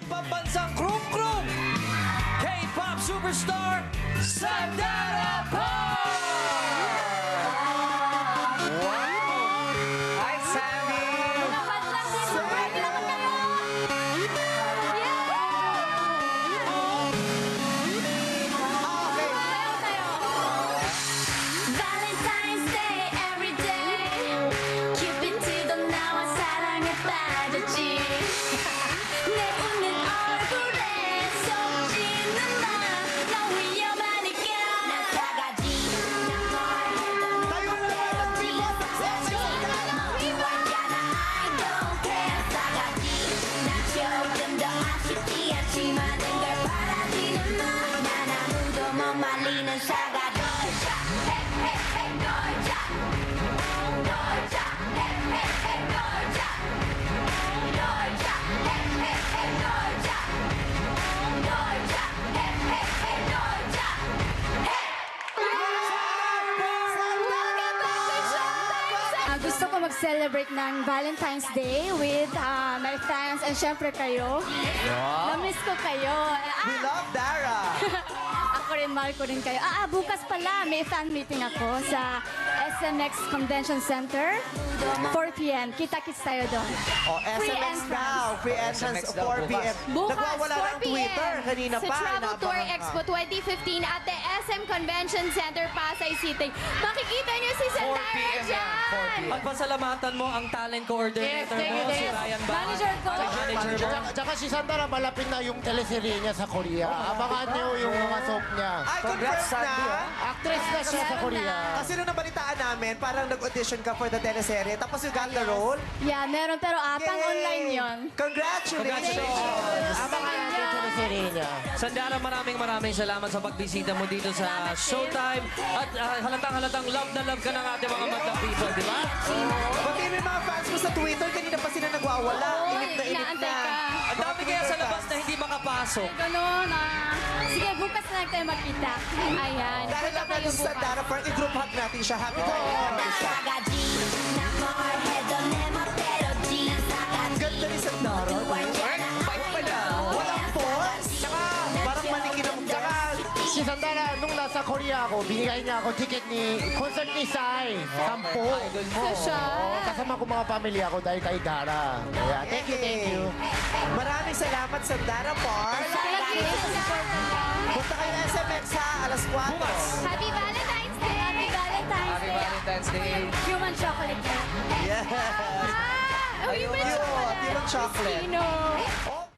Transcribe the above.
pambansang krum-krum, K-pop superstar, Sandara Park! Hi, Sammy! Naman lang dito, Park. Naman kayo. Ayaw tayo. Valentine's Day every day 큐피드도 나와 사랑에 빠졌지 내 웃는 얼굴에 속지는 마너 위험하니까 난 싸가지 난 말해도 너 미워하잖아 I don't care 싸가지 난 조금 더 아쉽지 않지만 걸 바라지는 마난 아무도 못 말리는 싸가지 Gusto ko mag-celebrate ng Valentine's Day with my fans and syempre kayo. Na-miss ko kayo. We love Dara! Ako rin, mahal ko rin kayo. Bukas pala, may fan meeting ako sa SMX Convention Center. 4 p.m. Kita-kits tayo doon. O, Free SMX entrance. now. Free entrance, SMX daw 4 p.m. Bukas, Nagwawala 4 ng Twitter. p.m. Kanina Sa pa. Travel Tour inaabangan Expo ka. 2015 at the SM Convention Center, Pasay City. Makikita niyo si Sandara dyan! Pagpasalamatan mo ang talent coordinator mo, si Ryan Ba. Manager ko. Manager mo. Tsaka si Sandara, malapit na yung teleserye niya sa Korea. Abangan niyo yung mga soap niya. Ay, confirmed na. Actress na siya sa Korea. Kasi nung nabalitaan namin, parang nag-audition ka for the teleserye, tapos you got the role. Yeah, meron pero pang Yay! online yon. Congratulations! Abangan natin yung teleserye niya. Sandara, maraming salamat sa pagbisita mo dito sa Showtime. At halatang love na love ka ng ating mga madlang people, di ba? Pati may mga fans mo sa Twitter, kanina pa sila nagwawala. Oo, Inip na inip inaantay na. ka. Ang dami kaya sa labas na hindi makapasok. Ganon, Sige, bukas na lang tayo magkita. Ayan. Dahil lang natin sa Dara Park, i-group hug natin siya. Happy birthday! 싸가지 난 뭘 해도 내 멋대로지 Ang ganda ni Sandara. Walang pause. Tsaka, parang manikin ang tsaka. Si Sandara, nung nasa Korea ako, binigay niya ako ticket ni concert ni Sai. 10. Oo, kasama ko mga pamilya ako dahil kay Dara. Kaya, thank you. Maraming salamat Sandara Park. Punta kayo na SMX ha, alas 4. Happy Valentine's Day! Happy Valentine's Happy Day. Valentine's Day. Human chocolate cake. Yes. Human Cute. chocolate. Human chocolate. Sino? Oh,